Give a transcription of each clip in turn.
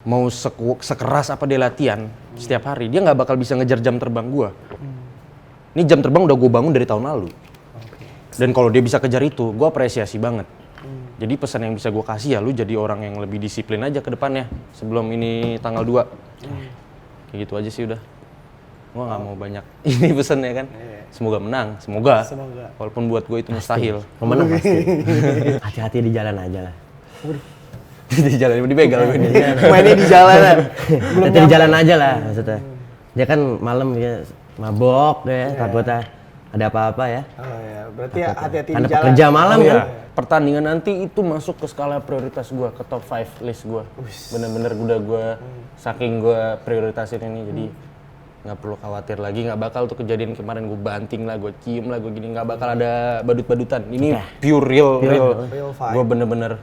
mau sekeras apa dia latihan setiap hari, dia nggak bakal bisa ngejar jam terbang gue. Ini jam terbang udah gue bangun dari tahun lalu. Dan kalau dia bisa kejar itu, gue apresiasi banget. Jadi pesan yang bisa gue kasih ya, lu jadi orang yang lebih disiplin aja ke depannya sebelum ini tanggal 2. Kayak gitu aja sih udah. Gue nggak mau banyak ini pesan ya kan. Semoga menang, semoga. Walaupun buat gue itu mustahil. Menang pasti. Hati-hati di jalan aja lah. Di jalan di begal gue nih. Mainnya di jalanan. Hati di jalan aja lah maksudnya. Dia kan malam dia mabok ya, takutnya ada apa-apa ya. Oh ya, berarti hati-hati di Karena jalan. pekerja malam kan. Pertandingan nanti itu masuk ke skala prioritas gue, ke top 5 list gue. Bener-bener udah gue saking gue prioritasin ini, jadi nggak perlu khawatir lagi, nggak bakal tuh kejadian kemarin gue banting lah, gue cium lah, gue gini, nggak bakal ada badut-badutan. Ini pure real fight. gue bener-bener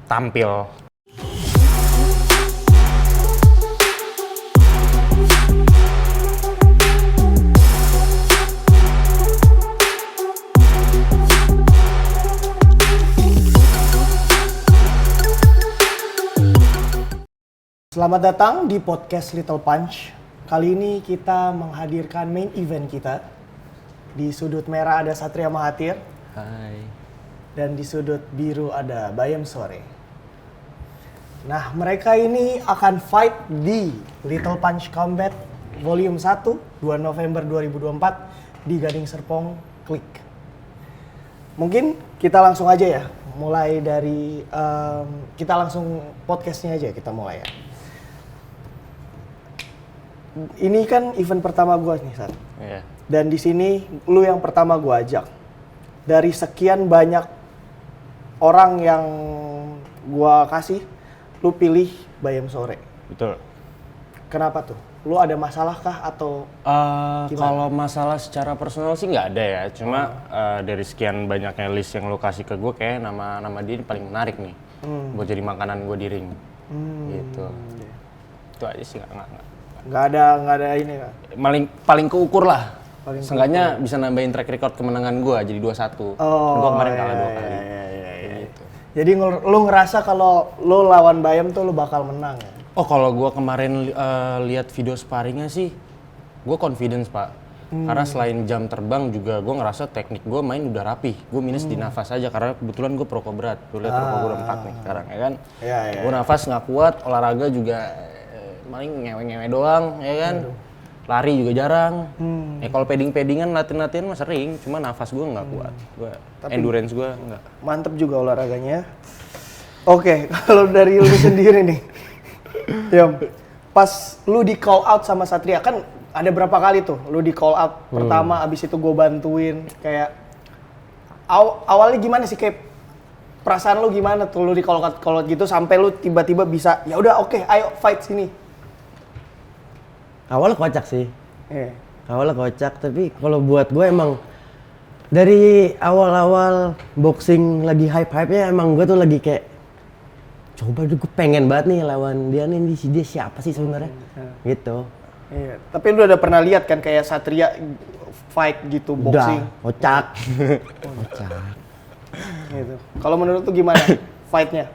tampil. Selamat datang di podcast Little Punch. Kali ini kita menghadirkan main event kita. Di sudut merah ada Satria Mahathir. Hai. Dan di sudut biru ada Bayam Sore. Nah, mereka ini akan fight di Little Punch Combat Volume 1, 2 November 2024 di Gading Serpong, Klik. Mungkin kita langsung aja ya, mulai dari, kita langsung podcastnya aja kita mulai ya. Ini kan event pertama gue nih, Sat. Yeah. Dan di sini lu yang pertama gue ajak. Dari sekian banyak orang yang gue kasih, lu pilih Bayam Sore. Betul. Kenapa tuh? Lu ada masalah kah atau kalau masalah secara personal sih nggak ada ya. Cuma dari sekian banyaknya list yang lo kasih ke gue, kayak nama dia ini paling menarik nih. Buat jadi makanan gue di ring. Gitu. Itu aja sih, nggak ada ini kan? Paling keukur lah. Seenggaknya bisa nambahin track record kemenangan gue jadi 2-1. Gue kemarin kalah 2 kali. Gitu. Jadi lu ngerasa kalau lu lawan Bayam tuh lu bakal menang ya? Oh, kalau gue kemarin lihat video sparringnya sih, gue confidence pak. Karena selain jam terbang juga gue ngerasa teknik gue main udah rapih. Gue minus di nafas aja karena kebetulan gue perokok berat. Gue lihat perokok gue udah 4 nih sekarang ya kan. Gue nafas nggak kuat, olahraga juga paling ngewe-ngewe doang ya kan. Lari juga jarang. Kalau padding-paddingan latihan-latihan mah sering, cuma nafas gue nggak kuat. Endurance gue nggak. Mantep juga olahraganya. Oke, kalau dari lu sendiri nih, Yom, pas lu di call out sama Satria, kan ada berapa kali tuh lu di call out. Pertama, abis itu gue bantuin, kayak awalnya gimana sih, kayak perasaan lu gimana tuh lu di call out gitu sampai lu tiba-tiba bisa, ya udah oke, ayo fight sini. Awalnya kocak sih. Awalnya kocak, tapi kalau buat gue emang dari awal-awal boxing lagi hype-hype-nya emang gue tuh lagi kayak coba deh, gue pengen banget nih lawan dia nih, dia siapa sih sebenarnya? Gitu. Iya, tapi lu udah pernah lihat kan kayak Satria fight gitu boxing? Udah, kocak. Kocak. Gitu. Kalau menurut lu gimana fight-nya?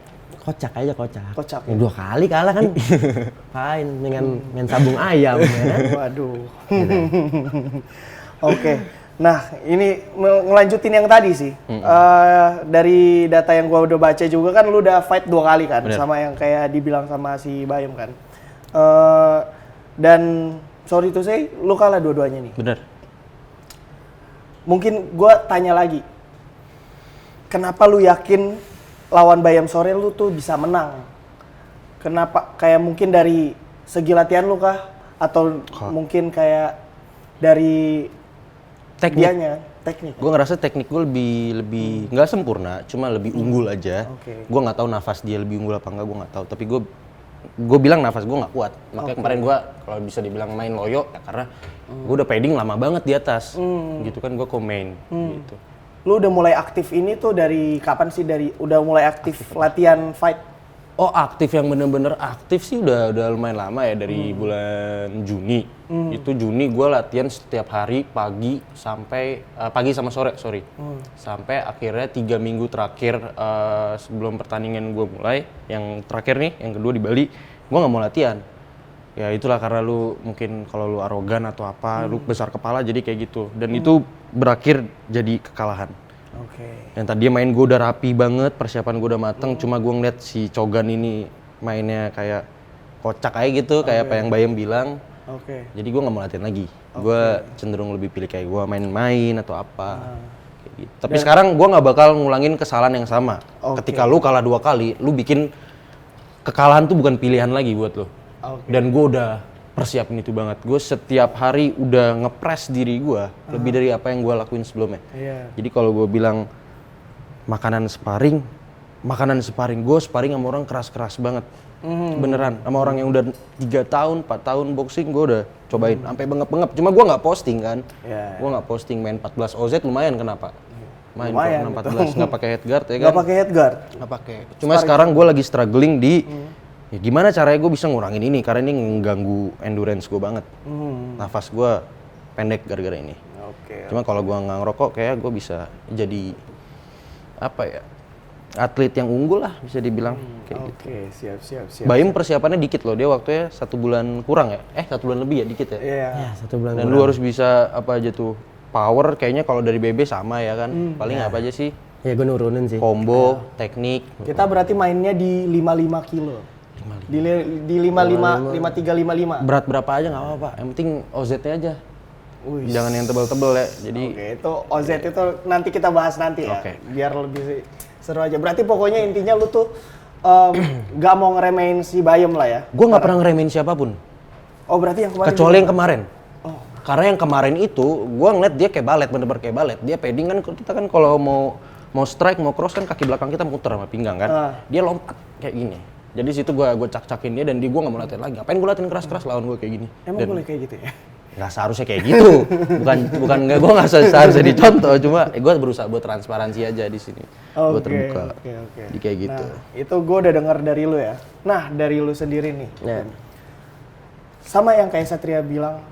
Kocak aja, kocak. Kocak. Ya, 2 kali kalah kan. Fine, dengan main sabung ayam ya kan. Waduh. Oke. Nah, ini ngelanjutin yang tadi sih. Dari data yang gua udah baca juga kan lu udah fight 2 kali kan. Bener. Sama yang kayak dibilang sama si Bayam kan. Dan sorry to say, lu kalah dua-duanya nih. Bener. Mungkin gua tanya lagi. Kenapa lu yakin lawan Bayam Sore lu tuh bisa menang? Kenapa? Kayak mungkin dari segi latihan lu kah? Atau mungkin kayak dari tekniknya? Teknik. Gue ngerasa teknik gue lebih nggak sempurna, cuma lebih unggul aja. Gue nggak tahu nafas dia lebih unggul apa enggak, gue nggak tahu. Tapi gue bilang nafas gue nggak kuat. Makanya kemarin gue kalau bisa dibilang main loyo ya karena gue udah padding lama banget di atas. Gitu kan gue main gitu. Lu udah mulai aktif ini tuh dari kapan sih? Udah mulai aktif latihan fight? Oh, aktif yang bener-bener aktif sih udah lumayan lama ya, dari bulan Juni. Itu Juni gue latihan setiap hari pagi sampai pagi sama sore, sorry. Sampai akhirnya 3 minggu terakhir sebelum pertandingan gue mulai, yang terakhir nih, yang kedua di Bali, gue nggak mau latihan. Ya itulah karena lu mungkin kalau lu arogan atau apa, lu besar kepala jadi kayak gitu. Dan itu berakhir jadi kekalahan. Oke. Yang tadinya main gue udah rapi banget, persiapan gue udah mateng, cuma gue ngeliat si Cogan ini mainnya kayak kocak aja gitu, kayak apa yang Bayem bilang. Oke. Jadi gue nggak mau latihan lagi. Gue cenderung lebih pilih kayak gue main-main atau apa. Kayak gitu. Tapi sekarang gue nggak bakal ngulangin kesalahan yang sama. Ketika lu kalah 2 kali, lu bikin kekalahan tuh bukan pilihan lagi buat lu. Dan gue udah persiapin itu banget. Gue setiap hari udah ngepres diri gue lebih dari apa yang gue lakuin sebelumnya. Jadi kalau gue bilang makanan sparring, gue sparring sama orang keras-keras banget. Beneran, sama orang yang udah 3 tahun, 4 tahun boxing gue udah cobain sampai bengep-bengep. Cuma gue nggak posting kan. Gue nggak posting, main 14 OZ lumayan, kenapa? Main Lumayan, 14 nggak pakai headguard ya kan? Nggak pakai headguard. Nggak pakai. Cuma sekarang gue lagi struggling di ya gimana caranya gue bisa ngurangin ini, karena ini mengganggu endurance gue banget. Nafas gue pendek gara-gara ini. Cuma kalau gue nggak ngerokok kayak gue bisa jadi apa ya, atlet yang unggul lah bisa dibilang kayak gitu. Siap. Bayem persiapannya dikit loh, dia waktunya 1 bulan kurang ya, 1 bulan lebih ya, dikit ya. Ya, 1 bulan. Dan lu harus bisa apa aja tuh, power kayaknya kalau dari BB sama ya kan, paling apa aja sih? Ya gue nurunin sih. Combo, teknik. Kita berarti mainnya di 55 kilo. Di 55, 53, 55. Berat berapa aja nggak apa-apa, yang penting OZ-nya aja. Jangan yang tebel-tebel ya. Jadi Oke, itu OZ itu nanti kita bahas nanti ya. Oke. Biar lebih seru aja. Berarti pokoknya intinya lu tuh nggak mau ngeremehin si Bayem lah ya. gue nggak pernah ngeremehin siapapun, Oh, berarti yang kemarin kecuali yang kemarin. Karena yang kemarin itu gue ngeliat dia kayak balet, bener-bener kayak balet. Dia padding kan, kita kan kalau mau strike, mau cross kan kaki belakang kita muter sama pinggang kan. Dia lompat kayak gini. Jadi situ gue cak-cakin dia, dan gue nggak mau latihan lagi. Ngapain gue latihan keras-keras lawan gue kayak gini? Emang boleh kayak gitu ya? Nggak seharusnya kayak gitu. bukan nggak, gue nggak seharusnya dicontoh. Cuma gue berusaha buat transparansi aja di sini. Gue terbuka. Jadi kayak gitu. Nah, itu gue udah dengar dari lu ya. Nah, dari lu sendiri nih. Sama yang kayak Satria bilang,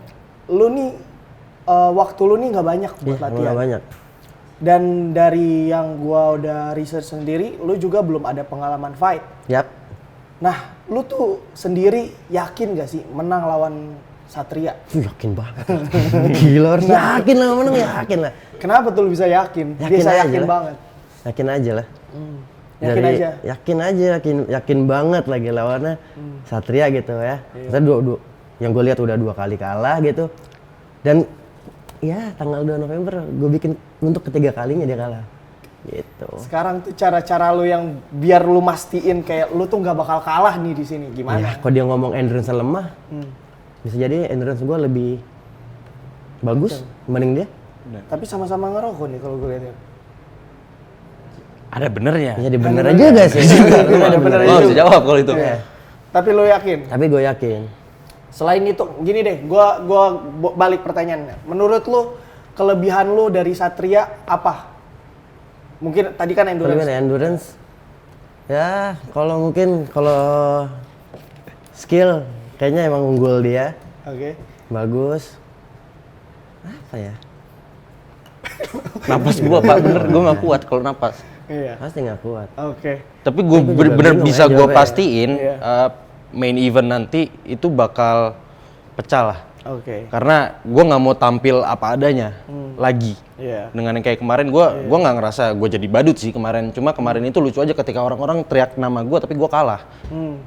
lu nih waktu lu nih nggak banyak buat latihan. Nggak banyak. Dan dari yang gua udah research sendiri, lu juga belum ada pengalaman fight. Yap. Nah, lu tuh sendiri yakin gak sih menang lawan Satria? Yakin banget. Gila, harus yakin lah, menang yakin lah. Kenapa tuh lu bisa yakin? Dia saya yakin banget. Yakin aja lah. Yakin aja? Yakin banget lagi lawannya Satria gitu ya. Kita yang gue lihat udah 2 kali kalah gitu. Dan ya tanggal 2 November gue bikin untuk ketiga kalinya dia kalah. Gitu. Sekarang tuh cara-cara lu yang biar lu mastiin kayak lu tuh nggak bakal kalah nih di sini, gimana? Ya, kalau dia ngomong endurance lemah, bisa jadi endurance gue lebih bagus dibanding dia. Tapi sama-sama ngerokok nih kalau gue lihat. Ada benernya. Ya bener juga sih. Ada benernya Lo juga. bisa jawab kalau itu. Tapi lu yakin? Tapi gue yakin. Selain itu, gini deh, gua balik pertanyaannya. Menurut lu kelebihan lu dari Satria apa? Mungkin tadi kan endurance. Endurance. Ya, kalau skill kayaknya emang unggul dia. Oke. Bagus. Apa ya? Napas gue Pak, bener gue nggak kuat kalau napas. Iya. Pasti nggak kuat. Oke. Tapi gue juga bener-bener bingung bisa ya gue jawabnya. pastiin Iya. main event nanti itu bakal pecah lah. Oke. Karena gue nggak mau tampil apa adanya lagi. Iya. Dengan yang kayak kemarin gue nggak ngerasa gue jadi badut sih kemarin. Cuma kemarin itu lucu aja ketika orang-orang teriak nama gue tapi gue kalah.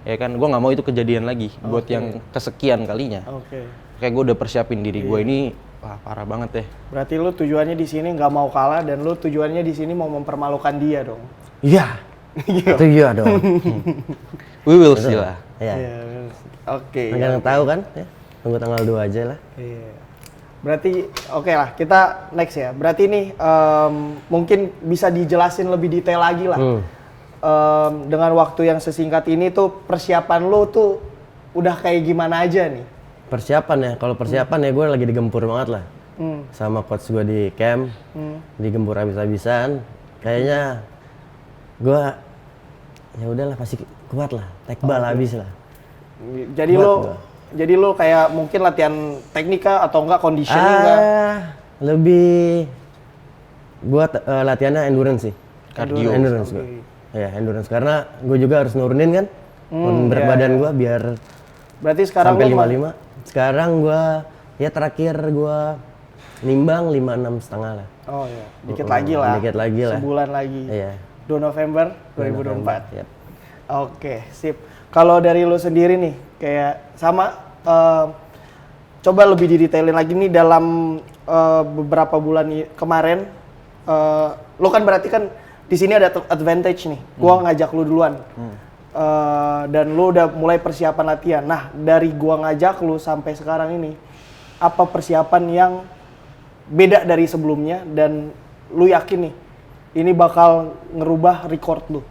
Ya kan, gue nggak mau itu kejadian lagi buat yang kesekian kalinya. Oke. Kayak gue udah persiapin diri gue ini, wah parah banget deh. Berarti lu tujuannya di sini nggak mau kalah dan lu tujuannya di sini mau mempermalukan dia dong. Iya. Itu iya dong. We will see lah. Iya. Iya. Oke. Nggak tahu kan? Ya. Tunggu tanggal 2 aja lah. Iya. Berarti oke lah, kita next ya. Berarti nih mungkin bisa dijelasin lebih detail lagi lah. Dengan waktu yang sesingkat ini tuh persiapan lu tuh udah kayak gimana aja nih? Persiapan ya, kalau persiapan ya gue lagi digempur banget lah. Sama coach gue di camp, digempur habis-habisan. Kayaknya gue ya udahlah pasti kuat lah, tekbal habis lah. Jadi lo kayak mungkin latihan teknika atau enggak conditioning enggak? Lebih gua latihannya endurance sih. Cardio. Endurance gua. Ya, endurance karena gua juga harus nurunin kan berat badan gua biar Berarti sekarang sampai lo 55. Sekarang gua ya terakhir gua nimbang 56,5 lah. Oh iya, dikit lagi lah. Dikit lagi lah. Sebulan lagi. Iya. 2 November 2024. Yap. Oke, sip. Kalau dari lo sendiri nih, kayak sama coba lebih didetailin lagi nih dalam beberapa bulan kemarin. Lo kan berarti kan di sini ada advantage nih. Gua ngajak lo duluan. Dan lo udah mulai persiapan latihan. Nah, dari gua ngajak lo sampai sekarang ini, apa persiapan yang beda dari sebelumnya dan lo yakin nih ini bakal ngerubah record lo?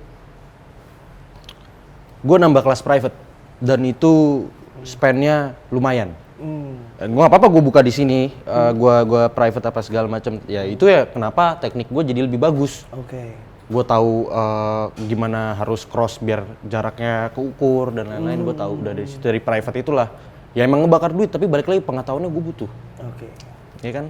Gue nambah kelas private dan itu spendnya lumayan. Gue nggak apa-apa gue buka di sini, gue private apa segala macam. Ya itu ya kenapa teknik gue jadi lebih bagus. Oke. Gue tahu gimana harus cross biar jaraknya keukur dan lain-lain. Gue tahu udah dari situ, dari private itulah. Ya emang ngebakar duit tapi balik lagi pengetahuannya gue butuh. Oke. Ya kan?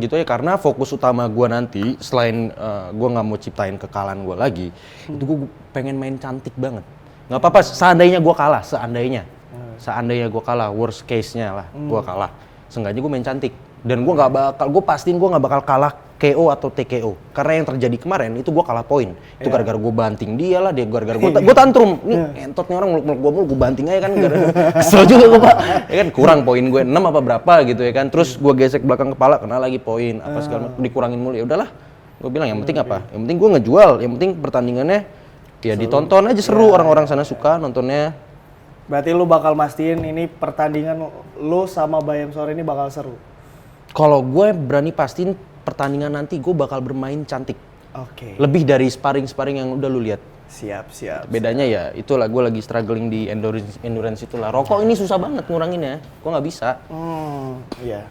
Gitu ya karena fokus utama gue nanti selain gue nggak mau ciptain kekalahan gue lagi, itu gue pengen main cantik banget. Nggak apa-apa seandainya gue kalah, seandainya gue kalah, worst case-nya lah gue kalah. Seenggaknya gue main cantik dan gue nggak bakal, gue pastiin gue nggak bakal kalah KO atau TKO karena yang terjadi kemarin itu gue kalah poin. Itu gara-gara gue banting dia lah, dia gara-gara gue tantrum. Nih entotnya orang meluk-meluk gue banting aja kan, kesel juga gue pak. Ya kan kurang poin gue 6 apa berapa gitu ya kan. Terus gue gesek belakang kepala kena lagi poin apa segala macam, dikurangin mulu. Ya udahlah, gue bilang yang penting apa? Yang penting gue ngejual, yang penting pertandingannya ya ditonton aja seru, orang-orang sana suka nontonnya. Berarti lu bakal mastiin ini pertandingan lu sama Bayam Sore ini bakal seru. Kalau gue berani pastiin pertandingan nanti gue bakal bermain cantik. Oke. Lebih dari sparring yang udah lu lihat. Siap. Bedanya ya itulah, gue lagi struggling di endurance itulah. Rokok ini susah banget nguranginnya, gue nggak bisa. Iya.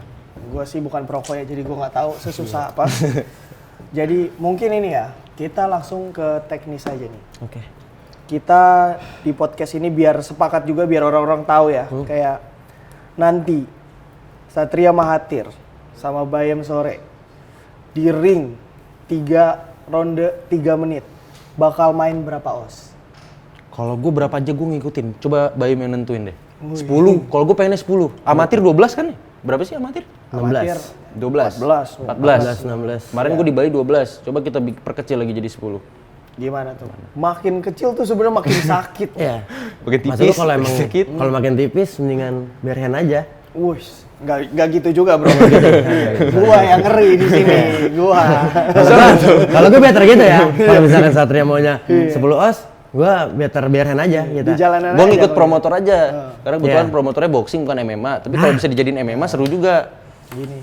Gue sih bukan perokok ya, jadi gue nggak tahu sesusah apa. Jadi mungkin ini ya, kita langsung ke teknis aja nih. Oke. Kita di podcast ini biar sepakat juga, biar orang-orang tahu ya. Kayak nanti Satria Mahathir sama Bayam Sore di ring 3 ronde 3 menit bakal main berapa os? Kalau gue berapa aja gue ngikutin. Coba Bayam yang nentuin deh. 10. Kalau gue pengennya 10. Amatir 12 kan? Berapa sih amatir? 16. 12. 14. 16. Kemarin gue di Bali 12. Coba kita perkecil lagi jadi 10. Gimana tuh? Makin kecil tuh sebenarnya makin sakit. Iya. Makin Maksud tipis. lu kalau emang sakit. kalau makin tipis mendingan bare hand aja. Wush, nggak gitu juga bro. Gua yang ngeri di sini, gua. Kalau gue better gitu ya. Kalau misalkan Satria maunya 10 os, gue better bare hand aja gitu. Di jalanan Gue aja, ngikut Bang. promotor aja. Karena kebetulan Iya. promotornya boxing bukan MMA. Tapi kalau bisa dijadiin MMA seru juga.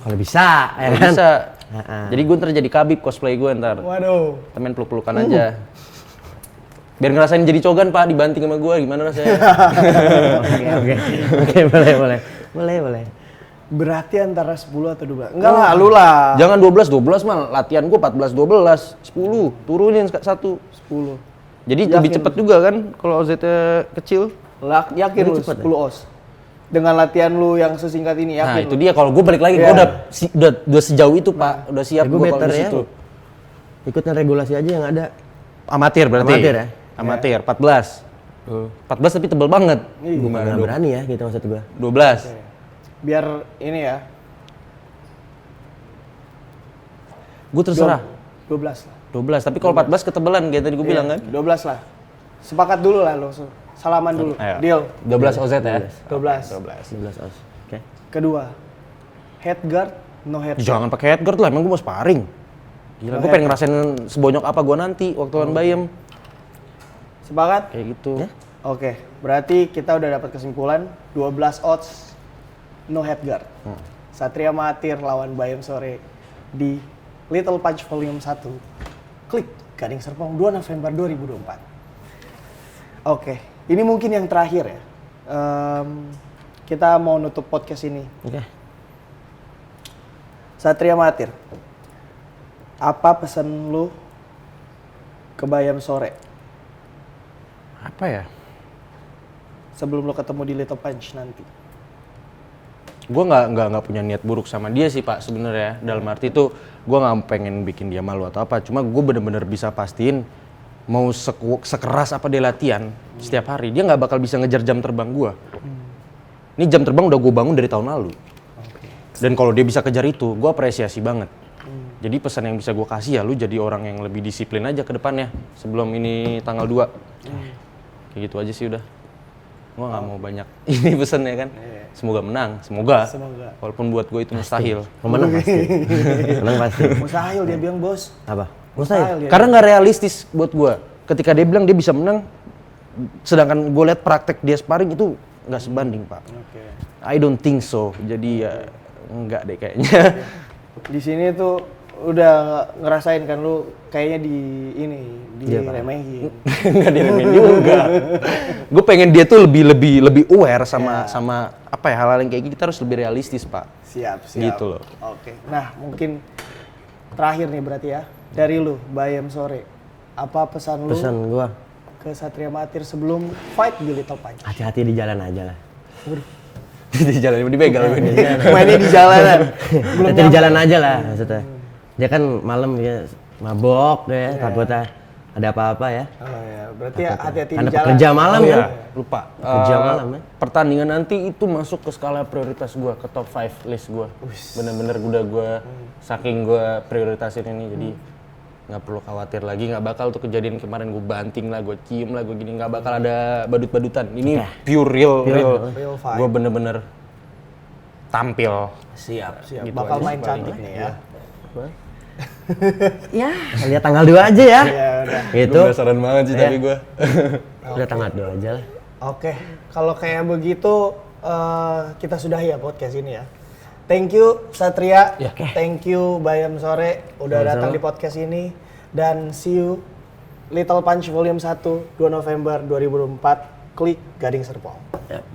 Kalau bisa, ya Kalau kan? bisa. Jadi gue ntar jadi Khabib cosplay gue ntar. Waduh. Temen peluk-pelukan aja. Biar ngerasain jadi cogan pak, dibanting sama gue, gimana rasanya? Oke, boleh. Berarti antara 10 atau 12? Enggak lah, lu lah. Jangan 12 mah, latihan gue 14-12, 10, turunin satu. 10. Jadi Yakin lebih cepet juga kan kalau OZ-nya kecil. Yakin lu 10 os? Dengan latihan lu yang sesingkat ini, Nah yakin itu lu? dia, kalau gue balik lagi, Iya. gue udah sejauh itu pak, udah siap gue gue kalau better di ya. situ. Ikutin regulasi aja yang ada. Amatir berarti? Amatir ya? Amatir, 14. 14 tapi tebel banget. Gimana berani ya gitu maksud gue. 12. Biar ini ya, Gue terserah. 12 lah. 12, tapi kalau 14 ketebelan kayak tadi gue bilang kan. 12 lah. Sepakat dulu lah lu. Salaman dulu. Ayo. Deal. 12 OZ ya? 12. 11 os. Oke. Kedua, head guard, no head guard. Jangan pakai headguard lah, emang gue mau sparring. Gila, gue pengen ngerasain sebonyok apa gue nanti waktu lawan Bayem. Sepakat? Kayak gitu. Oke, berarti kita udah dapat kesimpulan 12 odds no head guard. Satria Mahathir lawan Bayem Sore di Little Punch Volume 1. Klik Gading Serpong 2 November 2024. Oke, ini mungkin yang terakhir ya. Kita mau nutup podcast ini. Oke. Satria Mahathir, apa pesan lu ke Bayem Sore? Apa ya? sebelum lo ketemu di Little Punch nanti? Gue nggak punya niat buruk sama dia sih Pak sebenarnya. Dalam arti itu gue nggak pengen bikin dia malu atau apa. Cuma gue bener-bener bisa pastiin mau sekeras apa dia latihan setiap hari, dia nggak bakal bisa ngejar jam terbang gue. Ini jam terbang udah gue bangun dari tahun lalu. Dan kalau dia bisa kejar itu, gue apresiasi banget. Jadi pesan yang bisa gue kasih ya, lu jadi orang yang lebih disiplin aja ke depannya sebelum ini tanggal 2. Kayak gitu aja sih udah. Gue nggak mau banyak ini pesannya kan. Semoga menang, semoga. Walaupun buat gue itu mustahil. Menang pasti. Menang pasti. Mustahil dia bilang, bos. Apa? Mustahil dia. Karena nggak realistis buat gue. Ketika dia bilang dia bisa menang, sedangkan gue lihat praktek dia sparring itu nggak sebanding Pak. Oke. I don't think so. Jadi ya nggak deh kayaknya. Di sini tuh udah ngerasain kan lu kayaknya diremehin. Nggak diremehin juga. Gue pengen dia tuh lebih aware sama apa ya, hal-hal yang kayak gitu. Kita harus lebih realistis Pak. Siap. Gitu loh. Oke. Nah, mungkin terakhir nih berarti ya dari lu, Bayam Sore. Apa pesan lu Pesan gua, ke Satria Matir sebelum fight di Little Punch? hati-hati di jalan aja lah. Di jalan dibegal. Mainnya di jalanan. Hati di jalan aja lah maksudnya. Dia kan malam dia mabok ya, takutnya ada apa-apa ya. Oh ya, berarti hati-hati di Karena jalan. pekerja malam Oh kan. ya, lupa. Kerja malam ya. Pertandingan nanti itu masuk ke skala prioritas gue, ke top 5 list gue. Bener-bener udah gue, saking gue prioritasin ini, jadi nggak perlu khawatir lagi. Nggak bakal tuh kejadian kemarin gue banting lah, gue cium lah, gue gini. Nggak bakal ada badut-badutan. Ini pure real fight. gue bener-bener tampil. Siap. Gitu Bakal aja main sih cantik paling. nih ya. Ya, lihat tanggal 2 aja ya. Ya udah. Gitu. Gue penasaran banget sih tapi gue. Udah tanggal 2 aja lah. Oke, kalau kayak begitu kita sudahi ya podcast ini ya. Thank you Satria, thank you Bayam Sore udah datang di podcast ini, dan see you Little Punch Volume 1 2 November 2004, klik Gading Serpong. Ya.